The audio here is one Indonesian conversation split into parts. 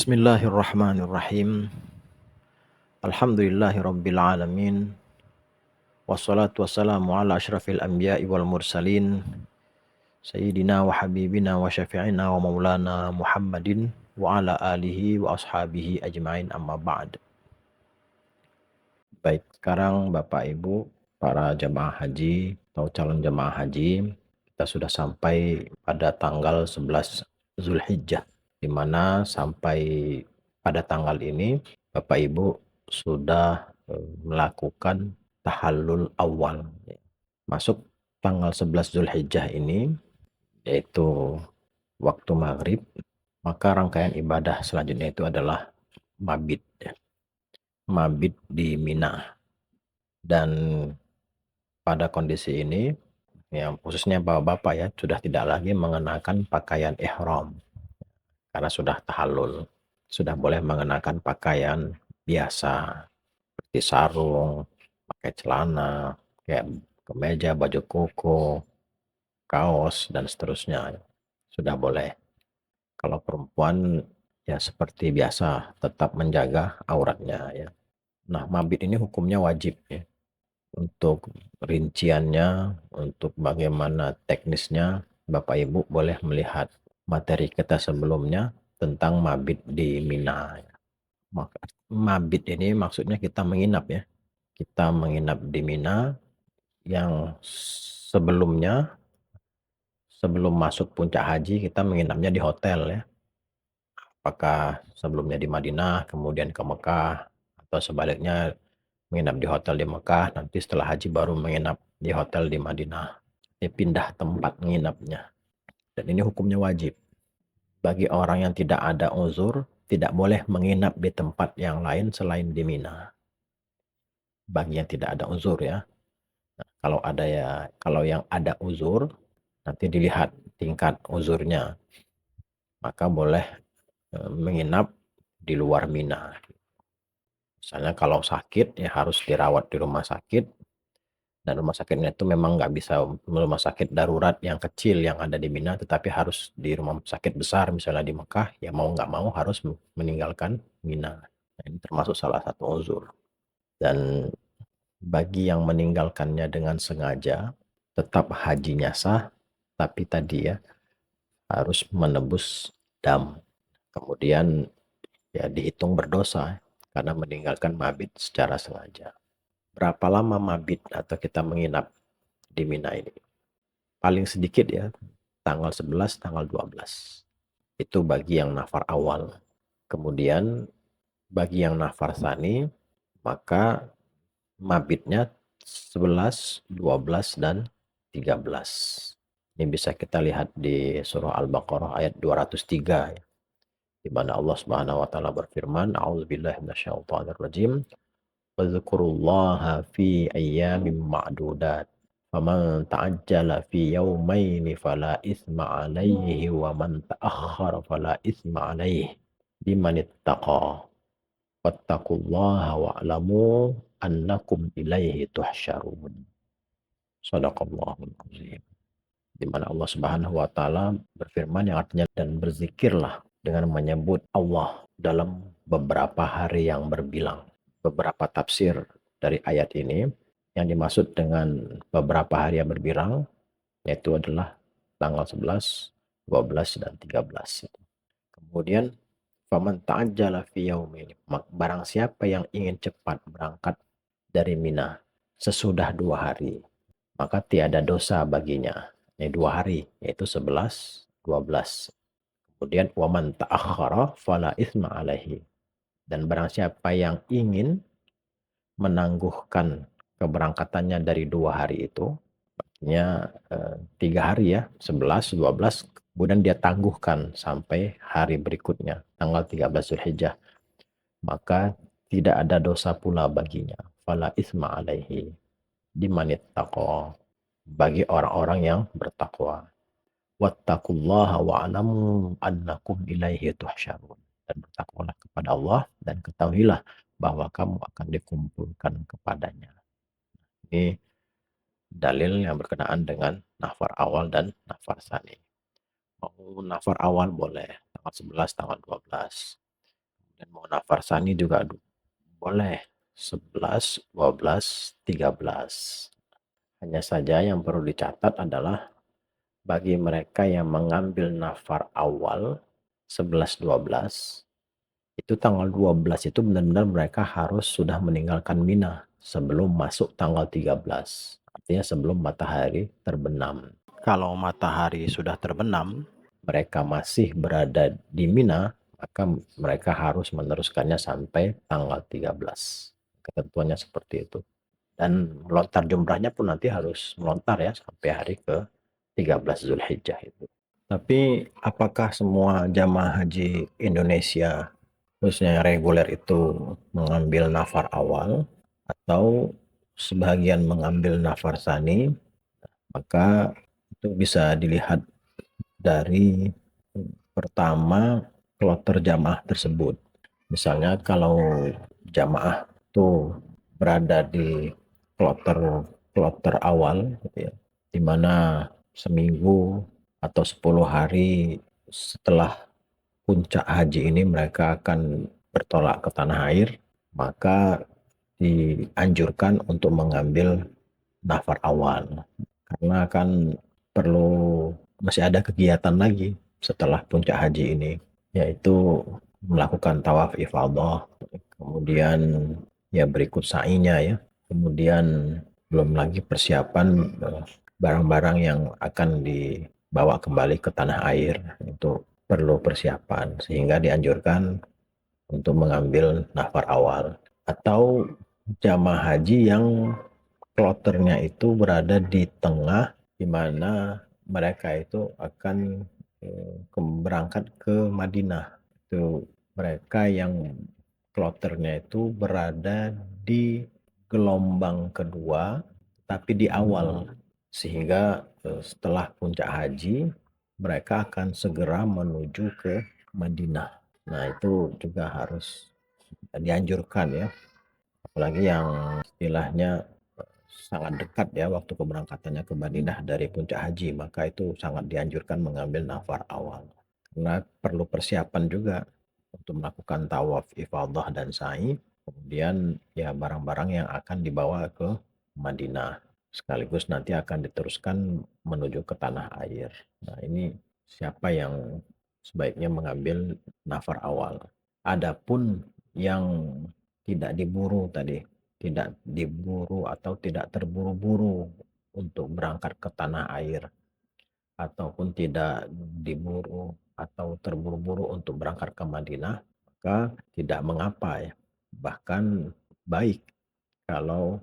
Bismillahirrahmanirrahim. Alhamdulillahirabbil alamin. Wassalatu wassalamu ala asyrafil anbiya'i wal mursalin. Sayyidina wa habibina wa syafi'ina wa maulana Muhammadin wa ala alihi wa ashabihi ajma'in, amma ba'd. Baik, sekarang Bapak Ibu para jemaah haji atau calon jemaah haji, kita sudah sampai pada tanggal 11 Zulhijjah, di mana sampai pada tanggal ini Bapak Ibu sudah melakukan tahallul awal. Masuk tanggal 11 Zulhijjah ini, yaitu waktu maghrib, maka rangkaian ibadah selanjutnya itu adalah mabit. Mabit di Mina. Dan pada kondisi ini, yang khususnya bapak-bapak ya, sudah tidak lagi mengenakan pakaian ihram karena sudah tahallul, sudah boleh mengenakan pakaian biasa seperti sarung, pakai celana, kayak kemeja, baju koko, kaos dan seterusnya, sudah boleh. Kalau perempuan ya seperti biasa, tetap menjaga auratnya ya. Nah, mabit ini hukumnya wajib ya. Untuk rinciannya, untuk bagaimana teknisnya, Bapak Ibu boleh melihat materi kita sebelumnya tentang mabit di Mina. Maka mabit ini maksudnya kita menginap ya. Kita menginap di Mina yang sebelumnya, sebelum masuk puncak haji kita menginapnya di hotel ya. Apakah sebelumnya di Madinah, kemudian ke Mekah, atau sebaliknya menginap di hotel di Mekah, nanti setelah haji baru menginap di hotel di Madinah. Dia pindah tempat menginapnya. Dan ini hukumnya wajib. Bagi orang yang tidak ada uzur, tidak boleh menginap di tempat yang lain selain di Mina. Bagi yang tidak ada uzur ya. Nah, kalau yang ada uzur, nanti dilihat tingkat uzurnya. Maka boleh menginap di luar Mina. Misalnya kalau sakit ya harus dirawat di rumah sakit, dan rumah sakitnya itu memang nggak bisa rumah sakit darurat yang kecil yang ada di Mina, tetapi harus di rumah sakit besar misalnya di Mekah, ya mau nggak mau harus meninggalkan Mina. Nah, ini termasuk salah satu uzur. Dan bagi yang meninggalkannya dengan sengaja, tetap hajinya sah, tapi tadi ya harus menebus dam. Kemudian ya dihitung berdosa karena meninggalkan mabit secara sengaja. Berapa lama mabit atau kita menginap di Mina ini? Paling sedikit ya, tanggal 11, tanggal 12. Itu bagi yang nafar awal. Kemudian bagi yang nafar tsani, maka mabitnya 11, 12, dan 13. Ini bisa kita lihat di surah Al-Baqarah ayat 203 ya, di mana Allah Subhanahu wa taala berfirman, A'udzubillahi minasyaitonirrajim. Wadhkurullaha fi ayyamin ma'dudat. Faman ta'ajjala fi yawmaini fala isma 'alaihi wa man ta'akhkhara fala isma 'alaihi liman ittaqa. Wattaqullaha wa'lamu annakum ilaihi tuhsyarun. Shadaqallahul azim. Di mana Allah Subhanahu wa taala berfirman yang artinya, dan berzikirlah dengan menyebut Allah dalam beberapa hari yang berbilang. Beberapa tafsir dari ayat ini yang dimaksud dengan beberapa hari yang berbilang yaitu adalah tanggal 11, 12, dan 13. Kemudian faman ta'ajjala fi yaumin, barang siapa yang ingin cepat berangkat dari Mina sesudah 2 hari, maka tiada dosa baginya. Ini 2 hari, yaitu 11, 12. Kemudian waman ta'akhkhara fala isma alaihi. Dan barang siapa yang ingin menangguhkan keberangkatannya dari 2 hari itu, artinya 3 hari ya, 11, 12, kemudian dia tangguhkan sampai hari berikutnya, tanggal 13 Zulhijjah, maka tidak ada dosa pula baginya. Fala isma alaihi liman ittaqa, bagi orang-orang yang bertakwa. Wattaqullaha wa'lamu annakum ilaihi tuhsyarun. Dan bertakwalah kepada Allah dan ketahuilah bahwa kamu akan dikumpulkan kepadanya. Ini dalil yang berkenaan dengan nafar awal dan nafar tsani. Mau nafar awal boleh tanggal 11, tanggal 12. Dan mau nafar sani juga boleh 11, 12, 13. Hanya saja yang perlu dicatat adalah bagi mereka yang mengambil nafar awal 11, 12, itu tanggal 12 itu benar-benar mereka harus sudah meninggalkan Mina sebelum masuk tanggal 13. Artinya sebelum matahari terbenam. Kalau matahari sudah terbenam, mereka masih berada di Mina, maka mereka harus meneruskannya sampai tanggal 13. Ketentuannya seperti itu. Dan melontar jumrahnya pun nanti harus melontar ya sampai hari ke 13 Zulhijjah itu. Tapi apakah semua jamaah haji Indonesia khususnya yang reguler itu mengambil nafar awal atau sebagian mengambil nafar sani? Maka itu bisa dilihat dari pertama kloter jamaah tersebut. Misalnya kalau jamaah itu berada di kloter kloter awal gitu ya, di mana seminggu atau 10 hari setelah puncak haji ini mereka akan bertolak ke tanah air, maka dianjurkan untuk mengambil nafar awal. Karena kan perlu masih ada kegiatan lagi setelah puncak haji ini, yaitu melakukan tawaf ifadah, kemudian ya berikut sa'inya ya, kemudian belum lagi persiapan barang-barang yang akan dibawa kembali ke tanah air, itu perlu persiapan sehingga dianjurkan untuk mengambil nafar awal. Atau jamaah haji yang kloternya itu berada di tengah, di mana mereka itu akan berangkat ke Madinah. Itu mereka yang kloternya itu berada di gelombang kedua, tapi di awal, sehingga setelah puncak haji mereka akan segera menuju ke Madinah. Nah, itu juga harus dianjurkan ya, apalagi yang istilahnya sangat dekat ya waktu keberangkatannya ke Madinah dari puncak haji, maka itu sangat dianjurkan mengambil nafar awal. Karena perlu persiapan juga untuk melakukan tawaf ifadah dan sa'i, kemudian ya barang-barang yang akan dibawa ke Madinah, sekaligus nanti akan diteruskan menuju ke tanah air. Nah, ini siapa yang sebaiknya mengambil nafar awal. Adapun yang tidak diburu tadi, tidak diburu atau tidak terburu-buru untuk berangkat ke tanah air, ataupun tidak diburu atau terburu-buru untuk berangkat ke Madinah, maka tidak mengapa ya. Bahkan baik kalau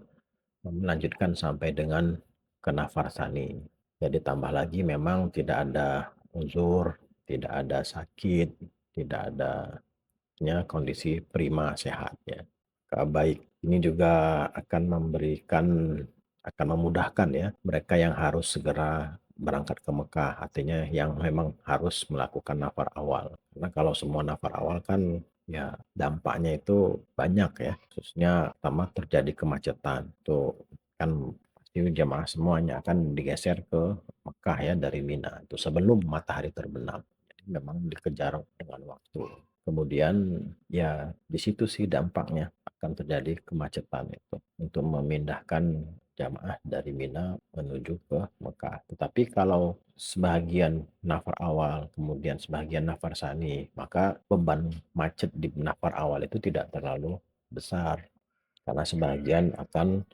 melanjutkan sampai dengan ke nafar sani. Jadi tambah lagi memang tidak ada uzur, tidak ada sakit, tidak ada kondisi prima sehatnya. Baik, ini juga akan memudahkan ya mereka yang harus segera berangkat ke Mekah, artinya yang memang harus melakukan nafar awal. Karena kalau semua nafar awal kan ya dampaknya itu banyak ya, khususnya pertama terjadi kemacetan. Itu kan pasti jamaah semuanya akan digeser ke Mekah ya dari Mina itu sebelum matahari terbenam. Jadi memang dikejar dengan waktu. Kemudian ya di situ sih dampaknya akan terjadi kemacetan itu untuk memindahkan jamaah dari Mina menuju ke Mekah. Tetapi kalau sebagian nafar awal, kemudian sebagian nafar sani, maka beban macet di nafar awal itu tidak terlalu besar. Karena sebagian akan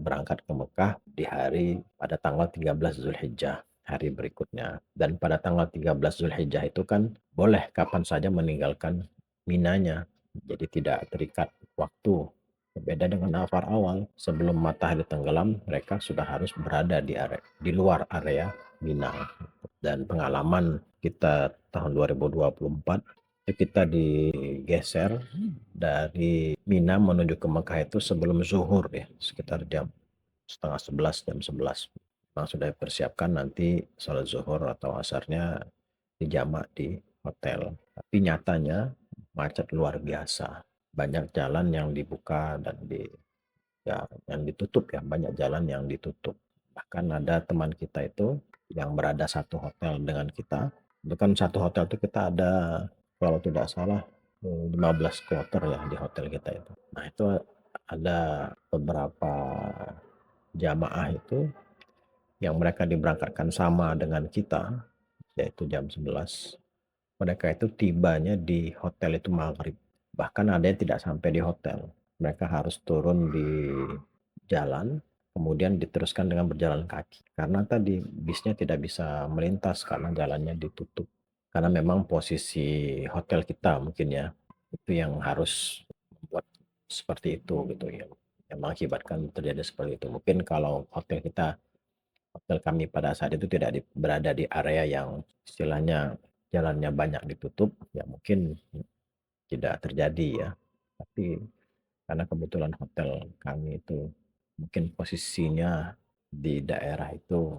berangkat ke Mekah di hari pada tanggal 13 Zulhijjah, hari berikutnya. Dan pada tanggal 13 Zulhijjah itu kan boleh kapan saja meninggalkan Minanya. Jadi tidak terikat waktu. Berbeda dengan nafar awal, sebelum matahari tenggelam, mereka sudah harus berada di luar area Mina. Dan pengalaman kita tahun 2024, kita digeser dari Mina menuju ke Mekah itu sebelum zuhur ya, sekitar jam setengah 11, jam 11. Memang sudah dipersiapkan nanti sholat zuhur atau asarnya dijamak di hotel. Tapi nyatanya macet luar biasa. Banyak jalan yang dibuka dan yang ditutup ya, banyak jalan yang ditutup. Bahkan ada teman kita itu yang berada satu hotel dengan kita. Itu kan satu hotel itu kita ada kalau tidak salah 15 kloter ya di hotel kita itu. Nah itu ada beberapa jamaah itu yang mereka diberangkatkan sama dengan kita, yaitu jam 11. Mereka itu tibanya di hotel itu maghrib. Bahkan ada yang tidak sampai di hotel. Mereka harus turun di jalan, kemudian diteruskan dengan berjalan kaki. Karena tadi bisnya tidak bisa melintas karena jalannya ditutup. Karena memang posisi hotel kita mungkin ya, itu yang harus membuat seperti itu gitu ya. Yang mengakibatkan terjadi seperti itu. Mungkin kalau hotel kami pada saat itu tidak berada di area yang istilahnya jalannya banyak ditutup, ya mungkin tidak terjadi ya. Tapi karena kebetulan hotel kami itu mungkin posisinya di daerah itu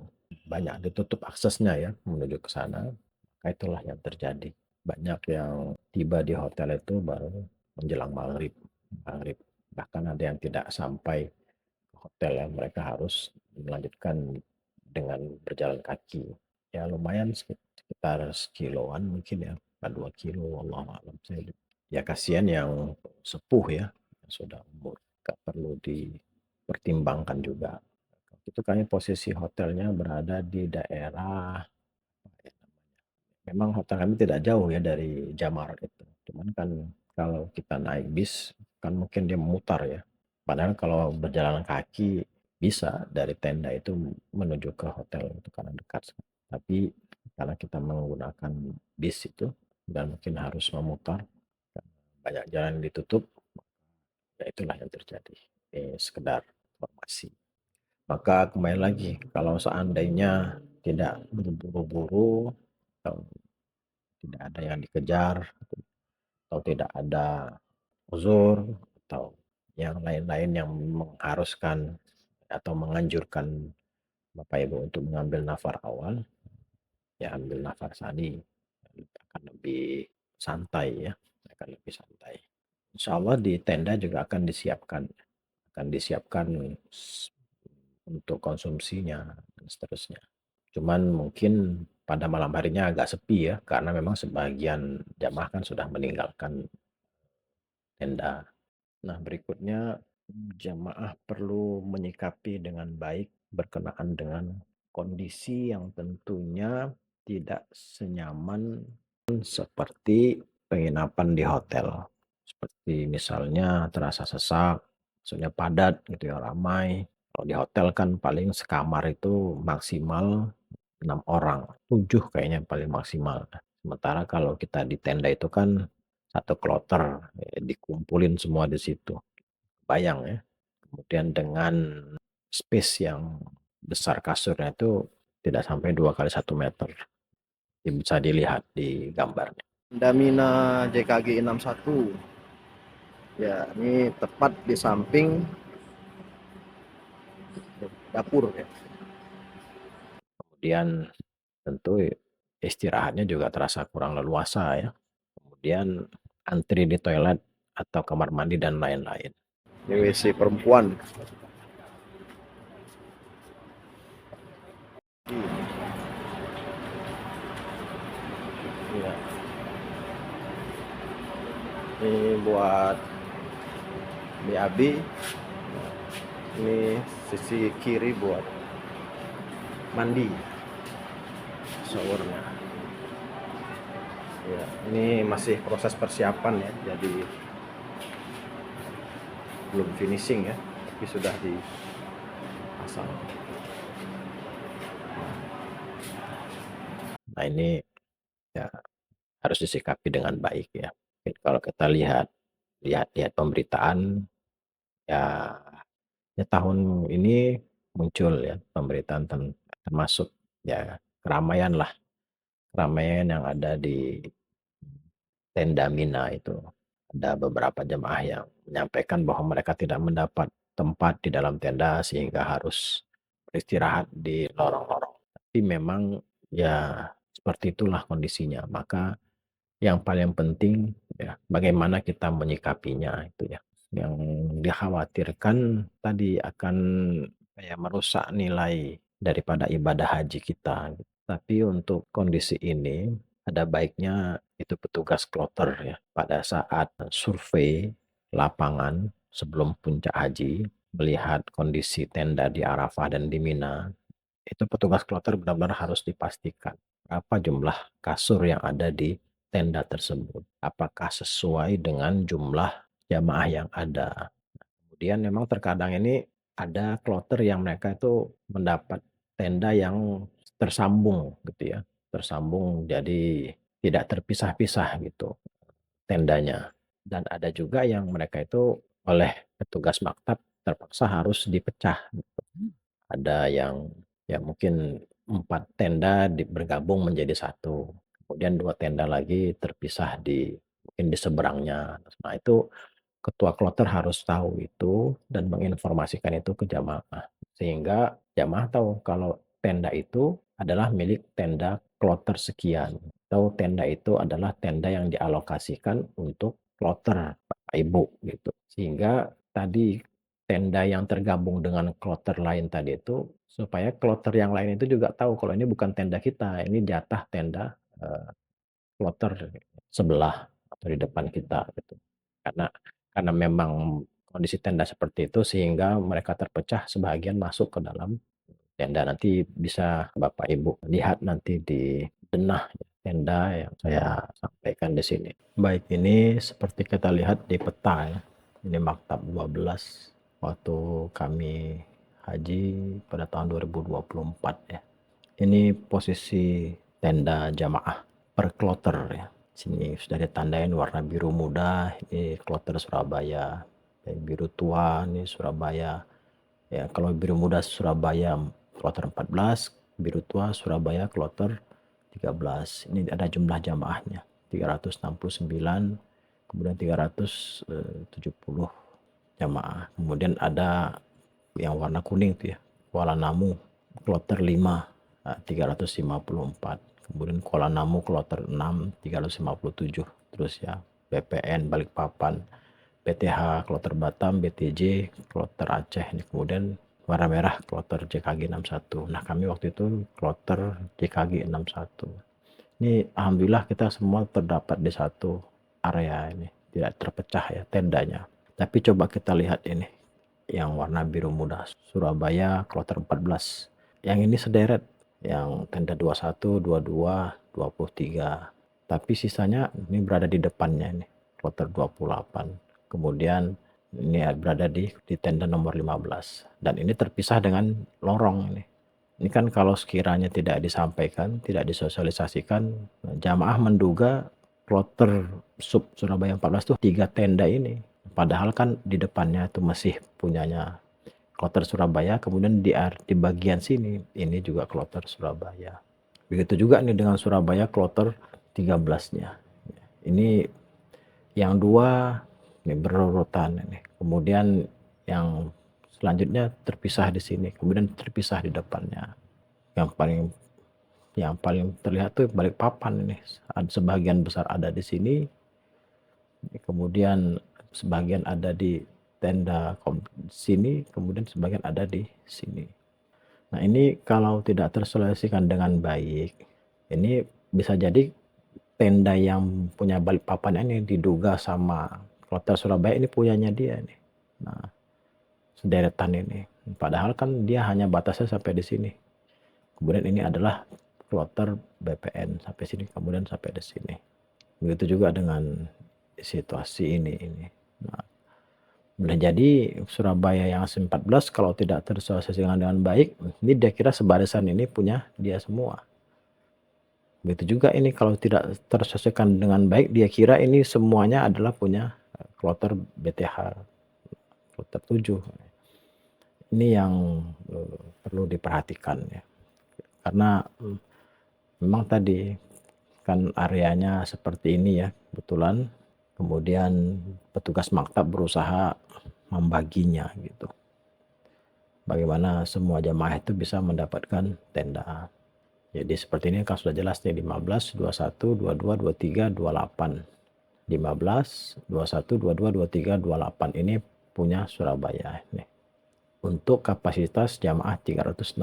banyak ditutup aksesnya ya menuju ke sana, maka itulah yang terjadi. Banyak yang tiba di hotel itu baru menjelang maghrib. Maghrib. Bahkan ada yang tidak sampai ke hotel ya, mereka harus melanjutkan dengan berjalan kaki. Ya lumayan sekitar sekiloan mungkin ya, 2 kilo, Allah alam. Ya kasihan yang sepuh ya, yang sudah umur, gak perlu dipertimbangkan juga. Itu kami posisi hotelnya berada di daerah, memang hotel kami tidak jauh ya dari Jamarat itu. Cuman kan kalau kita naik bis kan mungkin dia memutar ya. Padahal kalau berjalan kaki bisa dari tenda itu menuju ke hotel itu karena dekat. Tapi karena kita menggunakan bis itu dan mungkin harus memutar, banyak jalan yang ditutup, ya itulah yang terjadi. Ini sekedar informasi. Maka kembali lagi, kalau seandainya tidak berburu-buru, atau tidak ada yang dikejar, atau tidak ada uzur, atau yang lain-lain yang mengharuskan atau menganjurkan Bapak Ibu untuk mengambil nafar awal, ya ambil nafar sani, akan lebih santai ya, akan lebih santai. Insya Allah di tenda juga akan disiapkan untuk konsumsinya dan seterusnya. Cuman mungkin pada malam harinya agak sepi ya, karena memang sebagian jamaah kan sudah meninggalkan tenda. Nah, berikutnya jamaah perlu menyikapi dengan baik berkenaan dengan kondisi yang tentunya tidak senyaman seperti penginapan di hotel. Seperti misalnya terasa sesak, maksudnya padat gitu ya, ramai. Kalau di hotel kan paling sekamar itu maksimal 6 orang, 7 kayaknya paling maksimal. Sementara kalau kita di tenda itu kan satu kloter, dikumpulin semua di situ. Bayang ya. Kemudian dengan space yang besar kasurnya itu tidak sampai 2 kali 1 meter. Bisa dilihat di gambarnya. Damina JKG 61. Ya, ini tepat di samping dapur ya. Kemudian tentu istirahatnya juga terasa kurang leluasa ya. Kemudian antri di toilet atau kamar mandi dan lain-lain. Ini WC perempuan. Ya. Ini buat BAB. Ini sisi kiri buat mandi, showernya. Ya, ini masih proses persiapan ya, jadi belum finishing ya, tapi sudah dipasang. Nah ini ya harus disikapi dengan baik ya. Kalau kita lihat pemberitaan ya, tahun ini muncul ya pemberitaan termasuk ya keramaian yang ada di tenda Mina itu. Ada beberapa jemaah yang menyampaikan bahwa mereka tidak mendapat tempat di dalam tenda sehingga harus beristirahat di lorong-lorong. Tapi memang ya seperti itulah kondisinya. Maka yang paling penting ya bagaimana kita menyikapinya itu ya. Yang dikhawatirkan tadi akan ya merusak nilai daripada ibadah haji kita. Tapi untuk kondisi ini ada baiknya itu petugas kloter ya. Pada saat survei lapangan sebelum puncak haji, melihat kondisi tenda di Arafah dan di Mina, itu petugas kloter benar-benar harus dipastikan apa jumlah kasur yang ada di tenda tersebut. Apakah sesuai dengan jumlah jamaah yang ada. Kemudian memang terkadang ini ada kloter yang mereka itu mendapat tenda yang tersambung gitu ya. Tersambung jadi tidak terpisah-pisah gitu tendanya. Dan ada juga yang mereka itu oleh petugas maktab terpaksa harus dipecah gitu. Ada yang ya mungkin 4 tenda bergabung menjadi satu. Kemudian 2 tenda lagi terpisah mungkin di seberangnya. Nah itu ketua kloter harus tahu itu dan menginformasikan itu ke jamaah. Sehingga jamaah tahu kalau tenda itu adalah milik tenda kloter sekian. Atau tenda itu adalah tenda yang dialokasikan untuk kloter Bapak Ibu gitu. Sehingga tadi tenda yang tergabung dengan kloter lain tadi itu supaya kloter yang lain itu juga tahu kalau ini bukan tenda kita, ini jatah tenda kloter sebelah atau di depan kita gitu. Karena karena memang kondisi tenda seperti itu sehingga mereka terpecah sebagian masuk ke dalam tenda. Nanti bisa Bapak Ibu lihat nanti di denah tenda yang saya sampaikan di sini. Baik, ini seperti kita lihat di peta ya. Ini Maktab 12 waktu kami haji pada tahun 2024 ya. Ini posisi tenda jamaah per kloter ya. Sini sudah ditandain warna biru muda, ini kloter Surabaya. Dan biru tua ini Surabaya. Ya, kalau biru muda Surabaya kloter 14, biru tua Surabaya kloter 13. Ini ada jumlah jamaahnya. 369, kemudian 370 jamaah. Kemudian ada yang warna kuning itu ya, Kuala Namu kloter 5, 354. Kemudian Kuala Namu kloter 6, 357. Terus ya BPN Balikpapan, BTH kloter Batam, BTJ kloter Aceh. Ini kemudian warna merah kloter JKG 61. Nah kami waktu itu kloter JKG 61. Ini alhamdulillah kita semua terdapat di satu area ini, tidak terpecah ya tendanya. Tapi coba kita lihat ini yang warna biru muda Surabaya kloter 14. Yang ini sederet, yang tenda 21, 22, 23. Tapi sisanya ini berada di depannya ini, kloter 28. Kemudian ini berada di tenda nomor 15. Dan ini terpisah dengan lorong ini. Ini kan kalau sekiranya tidak disampaikan, tidak disosialisasikan, jamaah menduga kloter sub Surabaya 14 tuh 3 tenda ini. Padahal kan di depannya itu masih punyanya kloter Surabaya, kemudian di bagian sini ini juga kloter Surabaya. Begitu juga nih dengan Surabaya kloter 13-nya. Ini yang 2 ini berurutan ini. Kemudian yang selanjutnya terpisah di sini, kemudian terpisah di depannya. Yang paling terlihat tuh Balikpapan ini. Sebagian besar ada di sini, kemudian sebagian ada di tenda sini, kemudian sebagian ada di sini. Nah ini kalau tidak tersosialisasikan dengan baik, ini bisa jadi tenda yang punya Balikpapan ini diduga sama kloter Surabaya ini punyanya dia nih. Nah sederetan ini. Padahal kan dia hanya batasnya sampai di sini. Kemudian ini adalah kloter BPN sampai sini, kemudian sampai di sini. Begitu juga dengan situasi ini. Nah, boleh jadi Surabaya yang 14 kalau tidak tersosialisasikan dengan baik, ini dia kira sebarisan ini punya dia semua. Begitu juga ini kalau tidak tersosialisasikan dengan baik, dia kira ini semuanya adalah punya kloter BTH, kloter 7. Ini yang perlu diperhatikan ya. Karena memang tadi kan areanya seperti ini ya, kebetulan. Kemudian petugas maktab berusaha membaginya gitu. Bagaimana semua jamaah itu bisa mendapatkan tenda. Jadi seperti ini kan sudah jelas nih 15, 21, 22, 23, 28. 15, 21, 22, 23, 28 ini punya Surabaya nih. Untuk kapasitas jamaah 369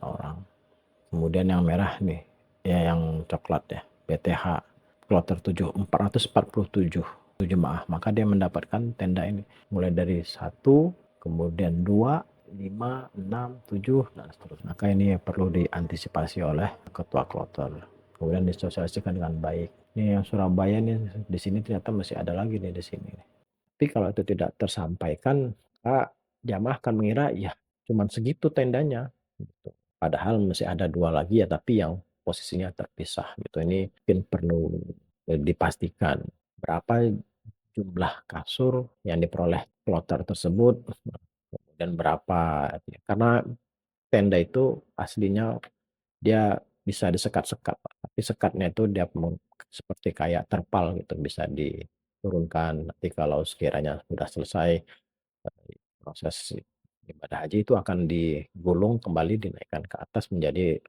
orang. Kemudian yang merah nih, ya yang coklat ya, BTH kloter 7, 447 jemaah. Maka dia mendapatkan tenda ini. Mulai dari 1, kemudian 2, 5, 6, 7, dan seterusnya. Maka ini perlu diantisipasi oleh ketua kloter. Kemudian disosialisasikan dengan baik. Ini yang Surabaya nih, di sini ternyata masih ada lagi nih di sini. Tapi kalau itu tidak tersampaikan, jamaah akan mengira ya cuman segitu tendanya gitu. Padahal masih ada 2 lagi ya, tapi yang posisinya terpisah gitu. Ini mungkin perlu dipastikan berapa jumlah kasur yang diperoleh kloter tersebut, kemudian berapa, karena tenda itu aslinya dia bisa disekat-sekat, tapi sekatnya itu dia seperti kayak terpal gitu, bisa diturunkan. Nanti kalau sekiranya sudah selesai proses ibadah haji, itu akan digulung kembali, dinaikkan ke atas menjadi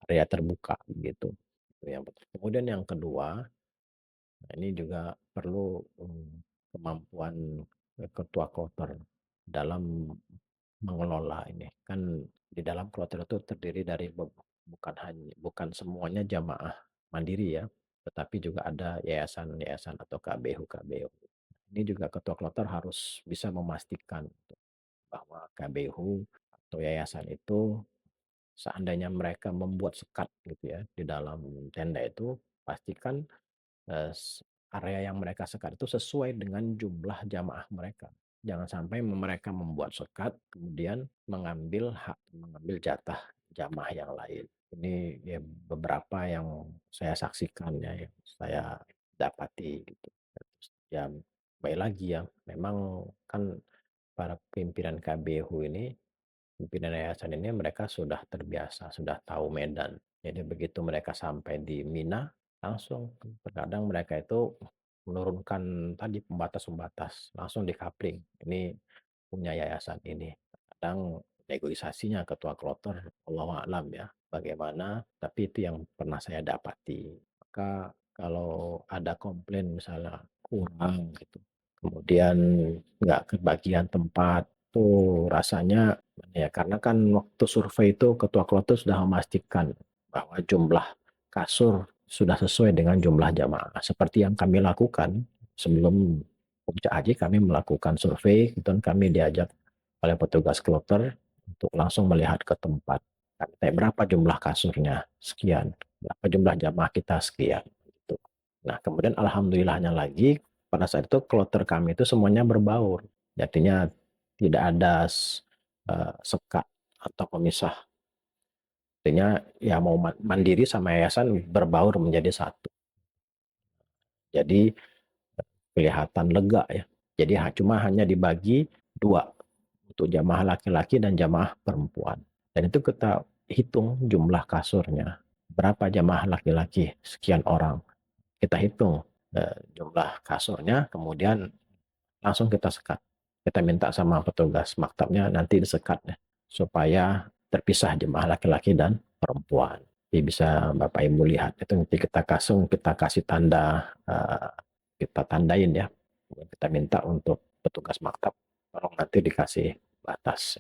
area terbuka gitu. Itu yang pertama. Kemudian yang kedua, nah ini juga perlu kemampuan ketua kloter dalam mengelola ini. Kan di dalam kloter itu terdiri dari bukan semuanya jamaah mandiri ya, tetapi juga ada yayasan-yayasan atau KBU-KBU. Ini juga ketua kloter harus bisa memastikan bahwa KBU atau yayasan itu seandainya mereka membuat sekat gitu ya di dalam tenda itu, pastikan area yang mereka sekat itu sesuai dengan jumlah jamaah mereka. Jangan sampai mereka membuat sekat kemudian mengambil jatah jamaah yang lain. Ini ya beberapa yang saya saksikan ya, yang saya dapati gitu. Ya baik lagi ya, memang kan para pimpinan KBU ini, pimpinan yayasan ini, mereka sudah terbiasa, sudah tahu medan. Jadi begitu mereka sampai di Mina, langsung terkadang mereka itu menurunkan tadi pembatas-pembatas, langsung di-coupling. Ini punya yayasan ini. Kadang negosiasinya ketua kloter, wallahu a'lam ya, bagaimana, tapi itu yang pernah saya dapati. Maka kalau ada komplain misalnya kurang gitu, kemudian nggak kebagian tempat, tuh rasanya ya, karena kan waktu survei itu ketua kloter sudah memastikan bahwa jumlah kasur sudah sesuai dengan jumlah jamaah. Seperti yang kami lakukan sebelum Puncak Haji, kami melakukan survei dan kami diajak oleh petugas kloter untuk langsung melihat ke tempat. Kami tanya berapa jumlah kasurnya, sekian. Berapa jumlah jamaah kita, sekian. Gitu. Nah, kemudian alhamdulillahnya lagi, pada saat itu kloter kami itu semuanya berbaur. Artinya tidak ada sekat atau pemisah. Artinya ya mau mandiri sama yayasan berbaur menjadi satu. Jadi kelihatan lega ya. Jadi cuma hanya dibagi 2 untuk jamaah laki-laki dan jamaah perempuan. Dan itu kita hitung jumlah kasurnya. Berapa jamaah laki-laki? Sekian orang. Kita hitung jumlah kasurnya, kemudian langsung kita sekat. Kita minta sama petugas maktabnya nanti disekat ya, supaya terpisah jemaah laki-laki dan perempuan. Jadi bisa Bapak Ibu lihat itu, nanti kita kasih tanda, kita tandain ya. Kita minta untuk petugas maktab tolong nanti dikasih batas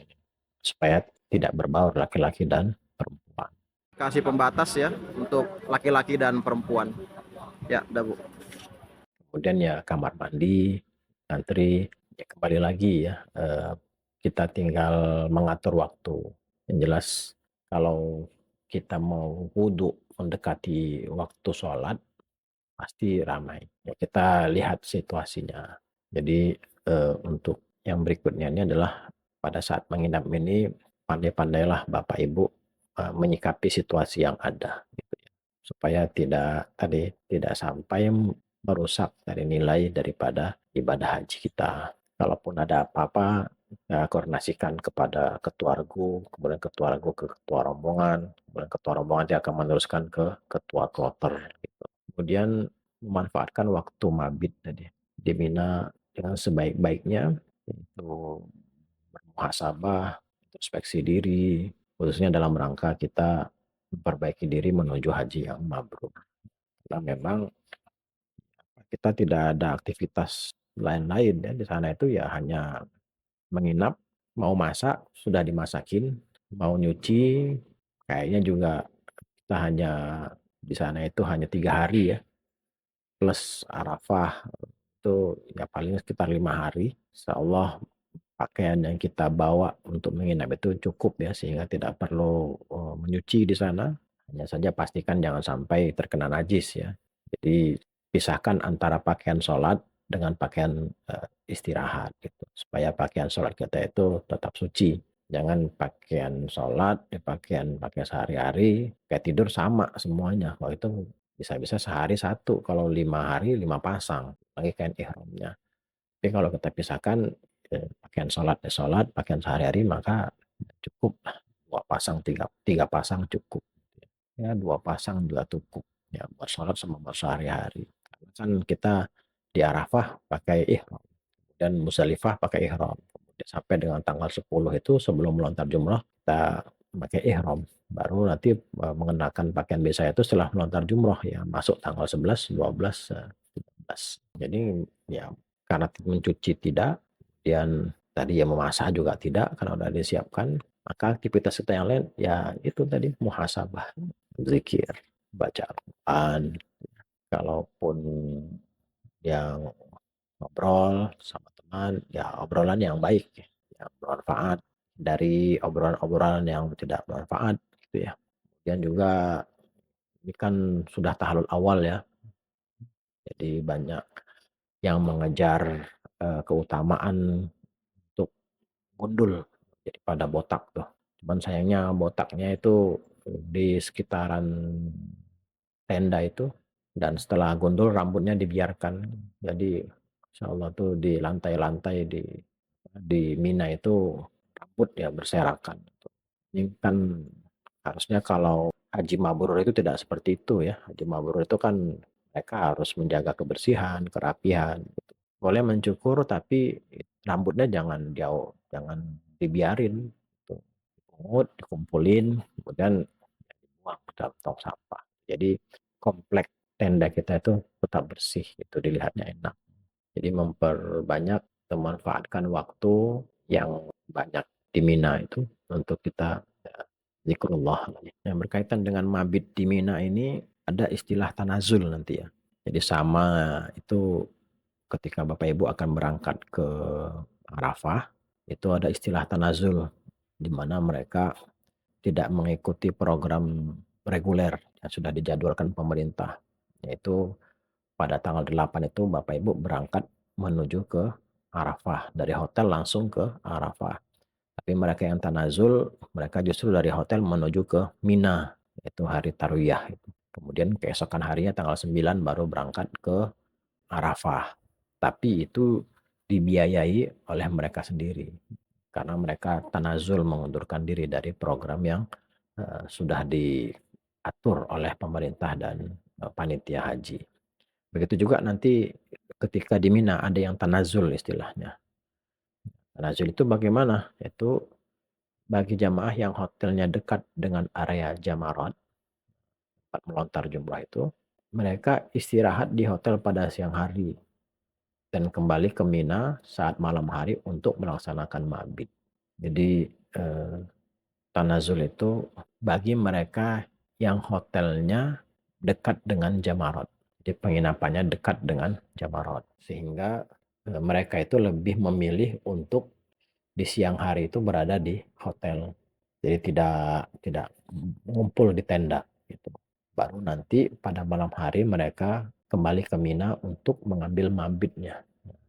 supaya tidak berbaur laki-laki dan perempuan. Kasih pembatas ya untuk laki-laki dan perempuan. Ya, udah Bu. Kemudian ya kamar mandi, antri, ya kembali lagi ya, kita tinggal mengatur waktu. Yang jelas kalau kita mau wudhu mendekati waktu sholat, pasti ramai. Ya, kita lihat situasinya. Jadi untuk yang berikutnya ini adalah pada saat menginap ini, pandai-pandailah Bapak Ibu menyikapi situasi yang ada. Gitu ya. Supaya tidak sampai merusak dari nilai daripada ibadah haji kita. Kalaupun ada apa-apa, ya, koordinasikan kepada ketua regu, kemudian ketua regu ke ketua rombongan, kemudian ketua rombongan dia akan meneruskan ke ketua kloter. Gitu. Kemudian memanfaatkan waktu mabit tadi di Mina dengan sebaik-baiknya, itu bermuhasabah, introspeksi diri, khususnya dalam rangka kita memperbaiki diri menuju haji yang mabrur. Karena memang kita tidak ada aktivitas lain-lain ya di sana, itu ya hanya menginap, mau masak sudah dimasakin, mau nyuci kayaknya juga kita hanya di sana itu hanya 3 hari ya, plus Arafah itu ya paling sekitar 5 hari. Insya Allah pakaian yang kita bawa untuk menginap itu cukup ya, sehingga tidak perlu menyuci di sana. Hanya saja pastikan jangan sampai terkena najis ya. Jadi pisahkan antara pakaian sholat dengan pakaian istirahat gitu, supaya pakaian sholat kita itu tetap suci. Jangan pakaian sholat, pakaian pakai sehari-hari, kayak tidur sama semuanya. Kalau itu bisa-bisa sehari satu, kalau 5 hari 5 pasang, lagi kain ihramnya. Tapi kalau kita pisahkan pakaian sholat ya sholat, pakaian sehari-hari maka cukup 2 pasang, tiga pasang cukup. Ya 2 pasang juga cukup. Ya buat sholat sama buat sehari-hari. Karena kan kita di Arafah pakai ihram dan Musdalifah pakai ihram. Kemudian sampai dengan tanggal 10 itu sebelum melontar jumrah kita pakai ihram. Baru nanti mengenakan pakaian biasa itu setelah melontar jumrah ya, masuk tanggal 11, 12, 13. Jadi ya karena mencuci tidak, dan tadi ya memasak juga tidak karena udah disiapkan, maka aktivitas kita yang lain ya itu tadi muhasabah, zikir, baca Al-Quran, kalaupun yang ngobrol sama teman, ya obrolan yang baik, ya, yang bermanfaat dari obrolan-obrolan yang tidak bermanfaat gitu ya. Dan juga ini kan sudah tahallul awal ya, jadi banyak yang mengejar keutamaan untuk gundul jadi pada botak tuh. Cuman sayangnya botaknya itu di sekitaran tenda itu, dan setelah gundul rambutnya dibiarkan. Jadi insya Allah tuh di lantai-lantai di Mina itu rambut ya berserakan. Ini kan harusnya kalau haji mabrur itu tidak seperti itu ya. Haji mabrur itu kan mereka harus menjaga kebersihan, kerapihan. Boleh mencukur tapi rambutnya jangan jauh, jangan dibiarin. Tuh. Dipungut, dikumpulin, kemudian dibuang ke dalam tong sampah. Jadi komplek tenda kita itu tetap bersih, itu dilihatnya enak. Jadi memperbanyak memanfaatkan waktu yang banyak di Mina itu untuk kita ya, zikrullah. Yang berkaitan dengan mabit di Mina ini ada istilah tanazul nanti ya. Jadi sama itu ketika Bapak Ibu akan berangkat ke Arafah, itu ada istilah tanazul di mana mereka tidak mengikuti program reguler yang sudah dijadwalkan pemerintah. Yaitu pada tanggal 8 itu Bapak Ibu berangkat menuju ke Arafah. Dari hotel langsung ke Arafah. Tapi mereka yang tanazul, mereka justru dari hotel menuju ke Mina, yaitu hari Tarwiyah. Kemudian keesokan harinya tanggal 9 baru berangkat ke Arafah. Tapi itu dibiayai oleh mereka sendiri. Karena mereka tanazul mengundurkan diri dari program yang sudah diatur oleh pemerintah dan panitia haji. Begitu juga nanti ketika di Mina ada yang tanazul istilahnya. Tanazul itu bagaimana? Itu bagi jamaah yang hotelnya dekat dengan area Jamarat, tempat melontar jumrah itu, mereka istirahat di hotel pada siang hari dan kembali ke Mina saat malam hari untuk melaksanakan mabit. Jadi tanazul itu bagi mereka yang hotelnya dekat dengan Jamarat. Jadi penginapannya dekat dengan Jamarat. Sehingga mereka itu lebih memilih untuk di siang hari itu berada di hotel. Jadi tidak ngumpul di tenda gitu. Baru nanti pada malam hari mereka kembali ke Mina untuk mengambil mabitnya.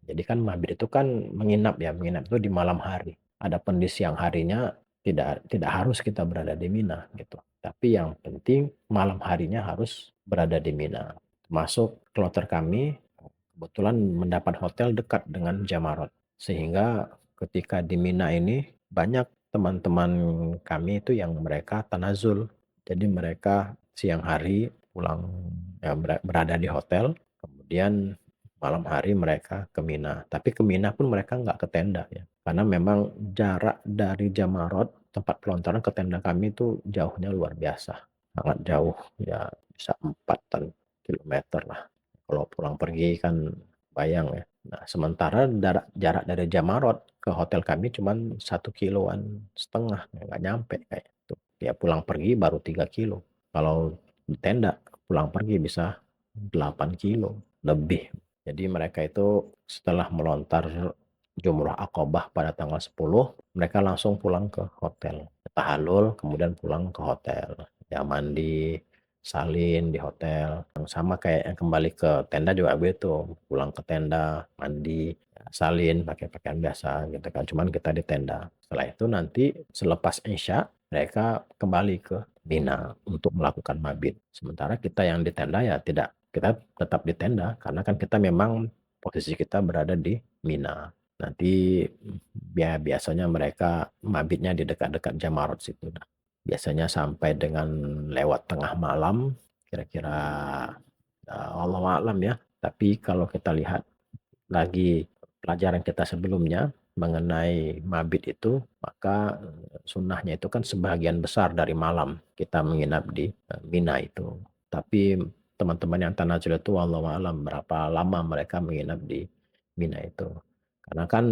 Jadi kan mabit itu kan menginap ya, menginap itu di malam hari. Adapun di siang harinya tidak harus kita berada di Mina gitu. Tapi yang penting malam harinya harus berada di Mina. Masuk kloter kami kebetulan mendapat hotel dekat dengan Jamarat. Sehingga ketika di Mina ini banyak teman-teman kami itu yang mereka tanazul. Jadi mereka siang hari pulang ya, berada di hotel, kemudian malam hari mereka ke Mina. Tapi ke Mina pun mereka nggak ke tenda ya. Karena memang jarak dari Jamarat tempat pelontaran ke tenda kami itu jauhnya luar biasa. Sangat jauh ya, bisa 4 kilometer lah. Kalau pulang pergi kan bayang ya. Nah, sementara jarak dari Jamarat ke hotel kami cuma 1,5 kiloan, nggak nyampe kayak itu. Ya pulang pergi baru 3 kilo. Kalau di tenda pulang pergi bisa 8 kilo lebih. Jadi mereka itu setelah melontar Jumrah Aqobah pada tanggal 10, mereka langsung pulang ke hotel. Tahallul, kemudian pulang ke hotel. Ya mandi, salin di hotel. Yang sama kayak yang kembali ke tenda juga begitu. Pulang ke tenda, mandi, salin, pakai pakaian biasa gitu kan. Cuman kita di tenda. Setelah itu nanti selepas Isya, mereka kembali ke Mina untuk melakukan mabit. Sementara kita yang di tenda ya tidak, kita tetap di tenda karena kan kita memang posisi kita berada di Mina. Nanti ya biasanya mereka mabitnya di dekat-dekat Jamarot situ. Nah, biasanya sampai dengan lewat tengah malam, kira-kira Allah alam ya. Tapi kalau kita lihat lagi pelajaran kita sebelumnya mengenai mabit itu, maka sunnahnya itu kan sebagian besar dari malam kita menginap di Mina itu. Tapi teman-teman yang tanazul itu wallahu alam berapa lama mereka menginap di Mina itu. Karena kan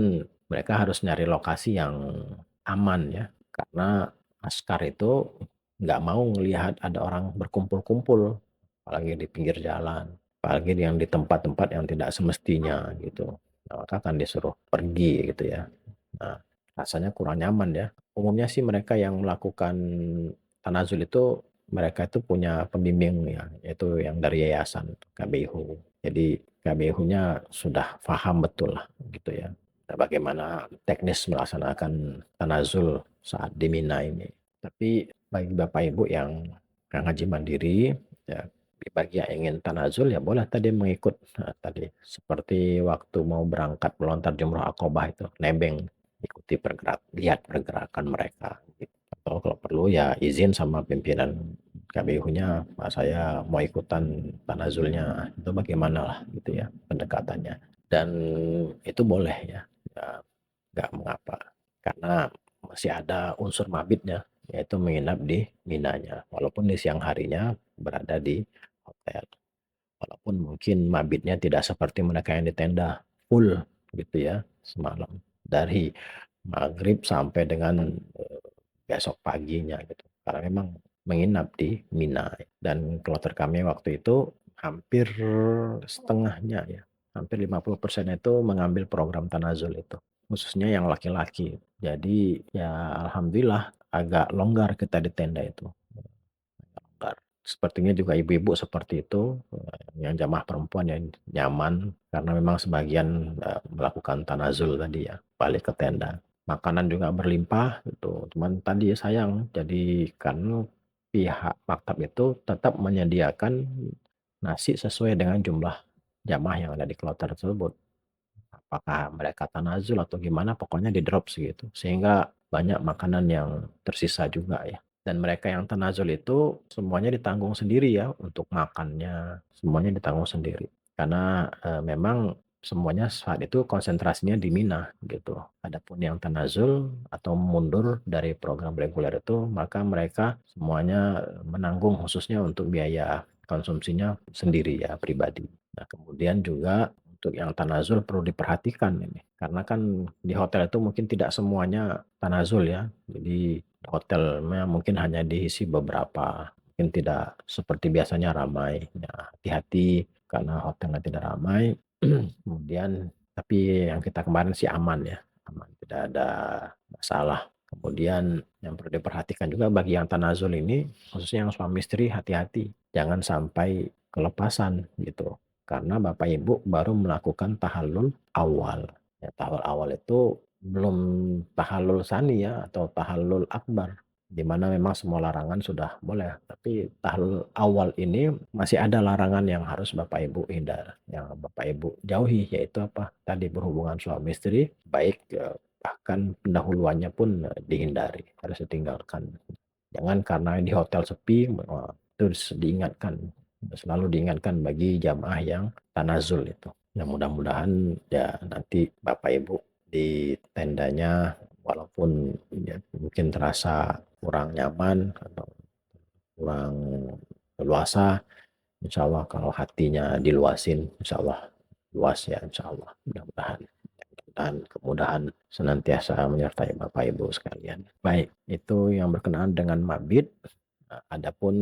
mereka harus nyari lokasi yang aman ya. Karena askar itu nggak mau melihat ada orang berkumpul-kumpul, apalagi di pinggir jalan, apalagi yang di tempat-tempat yang tidak semestinya gitu. Nah, maka akan disuruh pergi gitu ya. Nah, rasanya kurang nyaman ya. Umumnya sih mereka yang melakukan tanazul itu mereka itu punya pembimbing ya, yaitu yang dari yayasan KBIHU. Jadi KBIHU-nya sudah paham betul lah gitu ya. Nah, bagaimana teknis melaksanakan tanazul saat di Mina ini. Tapi bagi Bapak Ibu yang ngaji mandiri, ya bagi yang ingin tanazul ya boleh tadi mengikut tadi seperti waktu mau berangkat melontar Jumrah Aqobah itu nebeng, ikuti lihat pergerakan mereka gitu. Atau kalau perlu ya izin sama pimpinan KBU-nya, Pak saya mau ikutan tanazulnya, itu bagaimana lah gitu ya pendekatannya. Dan itu boleh ya, ya nggak mengapa karena masih ada unsur mabitnya, yaitu menginap di Minanya walaupun di siang harinya berada di hotel. Walaupun mungkin mabitnya tidak seperti mereka yang di tenda full gitu ya semalam dari maghrib sampai dengan besok paginya gitu. Karena memang menginap di Mina dan kloter kami waktu itu hampir setengahnya ya, hampir 50% itu mengambil program tanazul itu, khususnya yang laki-laki. Jadi ya alhamdulillah agak longgar kita di tenda itu. Longgar. Sepertinya juga ibu-ibu seperti itu, yang jamaah perempuan yang nyaman karena memang sebagian melakukan tanazul tadi ya, balik ke tenda. Makanan juga berlimpah gitu. Cuman tadi sayang, jadi kan pihak maktab itu tetap menyediakan nasi sesuai dengan jumlah jamaah yang ada di kloter tersebut. Apakah mereka tanazul atau gimana, pokoknya di drop segitu. Sehingga banyak makanan yang tersisa juga ya. Dan mereka yang tanazul itu semuanya ditanggung sendiri ya, untuk makannya semuanya ditanggung sendiri. Karena memang semuanya saat itu konsentrasinya di Mina gitu. Adapun yang tanazul atau mundur dari program reguler itu, maka mereka semuanya menanggung khususnya untuk biaya konsumsinya sendiri ya, pribadi. Nah, kemudian juga untuk yang tanazul perlu diperhatikan ini. Karena kan di hotel itu mungkin tidak semuanya tanazul ya. Jadi hotelnya mungkin hanya diisi beberapa. Mungkin tidak seperti biasanya ramai. Ya, hati-hati karena hotelnya tidak ramai. Kemudian tapi yang kita kemarin sih aman ya. Aman, tidak ada masalah. Kemudian yang perlu diperhatikan juga bagi yang tanazul ini, khususnya yang suami istri, hati-hati. Jangan sampai kelepasan gitu. Karena Bapak Ibu baru melakukan tahallul awal. Ya, tahallul awal itu belum tahallul sani ya atau tahallul akbar. Di mana memang semua larangan sudah boleh. Tapi tahallul awal ini masih ada larangan yang harus Bapak Ibu hindar. Yang Bapak Ibu jauhi yaitu apa? Tadi berhubungan suami istri, baik bahkan pendahuluannya pun dihindari, harus ditinggalkan. Jangan karena di hotel sepi, terus diingatkan, selalu diingatkan bagi jamaah yang tanazul itu. Ya mudah-mudahan ya nanti Bapak Ibu di tendanya walaupun ya, mungkin terasa kurang nyaman atau kurang luasa, insya Allah kalau hatinya diluasin, insya Allah luas ya, insya Allah mudah-mudahan dan kemudahan senantiasa menyertai Bapak Ibu sekalian. Baik, itu yang berkenaan dengan mabit. Adapun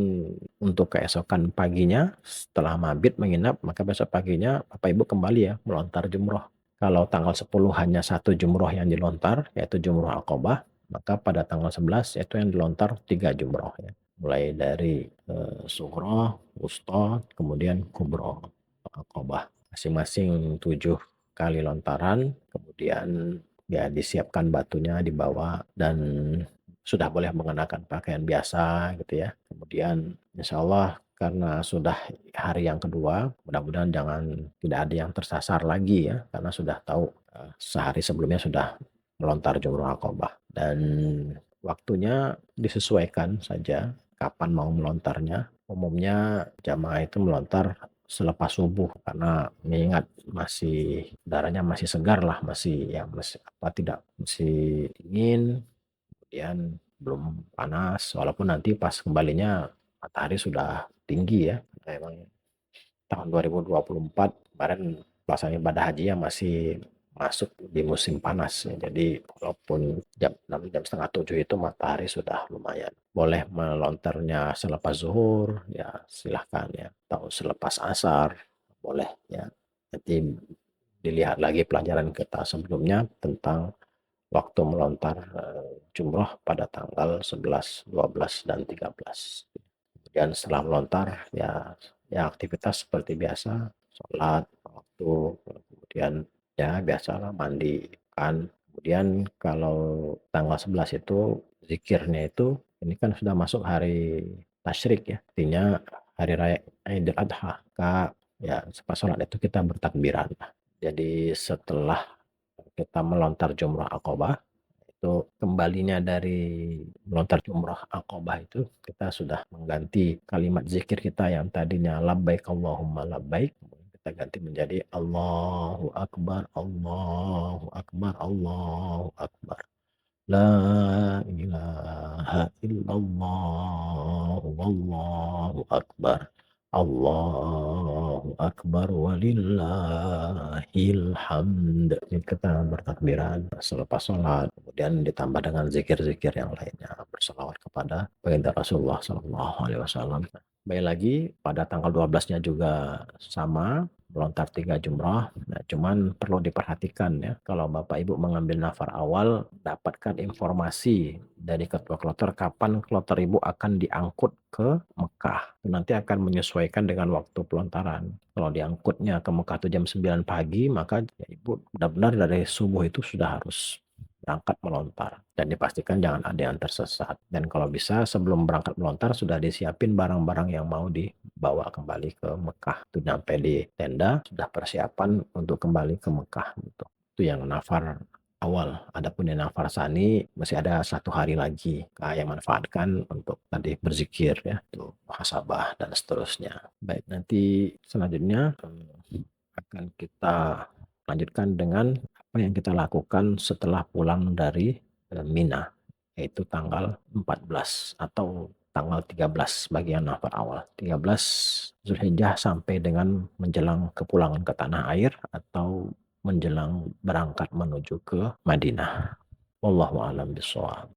untuk keesokan paginya setelah mabit menginap, maka besok paginya Bapak Ibu kembali ya melontar jumroh. Kalau tanggal 10 hanya satu jumroh yang dilontar, yaitu jumroh Aqobah, maka pada tanggal 11 itu yang dilontar 3 jumroh ya. Mulai dari Sughroh, Wusto, kemudian Kubro, Aqobah. Masing-masing 7 kali lontaran, kemudian ya disiapkan batunya dibawa dan sudah boleh mengenakan pakaian biasa gitu ya. Kemudian insya Allah karena sudah hari yang kedua, mudah-mudahan tidak ada yang tersasar lagi ya, karena sudah tahu sehari sebelumnya sudah melontar jumroh Aqobah. Dan waktunya disesuaikan saja kapan mau melontarnya. Umumnya jamaah itu melontar selepas subuh karena mengingat masih udaranya masih segar lah, masih ya masih tidak masih dingin, kemudian belum panas, walaupun nanti pas kembalinya matahari sudah tinggi ya. Nah, emang tahun 2024 kemarin pelaksanaan ibadah haji yang masih masuk di musim panas ya. Jadi walaupun jam 6 jam setengah 7 itu matahari sudah lumayan. Boleh melontarnya selepas zuhur ya silahkan ya, atau selepas asar boleh ya. Nanti dilihat lagi pelajaran kita sebelumnya tentang waktu melontar jumroh pada tanggal 11, 12, dan 13. Kemudian setelah melontar ya aktivitas seperti biasa, sholat waktu, kemudian ya biasalah mandi kan. Kemudian kalau tanggal 11 itu zikirnya itu ini kan sudah masuk hari tasyrik ya, artinya hari raya Idul Adha. Ya pas sholat itu kita bertakbiran. Jadi setelah kita melontar jumrah Aqobah, itu kembalinya dari melontar jumrah Aqobah itu kita sudah mengganti kalimat zikir kita yang tadinya labbaik Allahumma labbaik, kita ganti menjadi Allahu Akbar, Allahu Akbar, Allahu Akbar. La ilaha illallah, wallahu akbar. Allahu akbar walillahil hamd. Ini kita bertakbiran selepas sholat, kemudian ditambah dengan zikir-zikir yang lainnya, bersalawat kepada baginda Rasulullah Shallallahu Alaihi Wasallam. Baik lagi pada tanggal 12-nya juga sama, melontar 3 jumrah. Nah, cuman perlu diperhatikan ya, kalau Bapak Ibu mengambil nafar awal, dapatkan informasi dari ketua kloter kapan kloter Ibu akan diangkut ke Mekah. Nanti akan menyesuaikan dengan waktu pelontaran. Kalau diangkutnya ke Mekah itu jam 9 pagi, maka ya Ibu benar-benar dari subuh itu sudah harus berangkat melontar dan dipastikan jangan ada yang tersesat. Dan kalau bisa sebelum berangkat melontar sudah disiapin barang-barang yang mau dibawa kembali ke Mekah. Itu nyampe di tenda sudah persiapan untuk kembali ke Mekah gitu. Itu yang nafar awal. Adapun yang nafar sani masih ada 1 hari lagi yang manfaatkan untuk tadi berzikir ya, itu muhasabah dan seterusnya. Baik, nanti selanjutnya akan kita lanjutkan dengan apa yang kita lakukan setelah pulang dari Mina, yaitu tanggal 14 atau tanggal 13 bagi yang nafar awal. 13 Zulhijjah sampai dengan menjelang kepulangan ke tanah air atau menjelang berangkat menuju ke Madinah. Wallahu a'lam bishawab.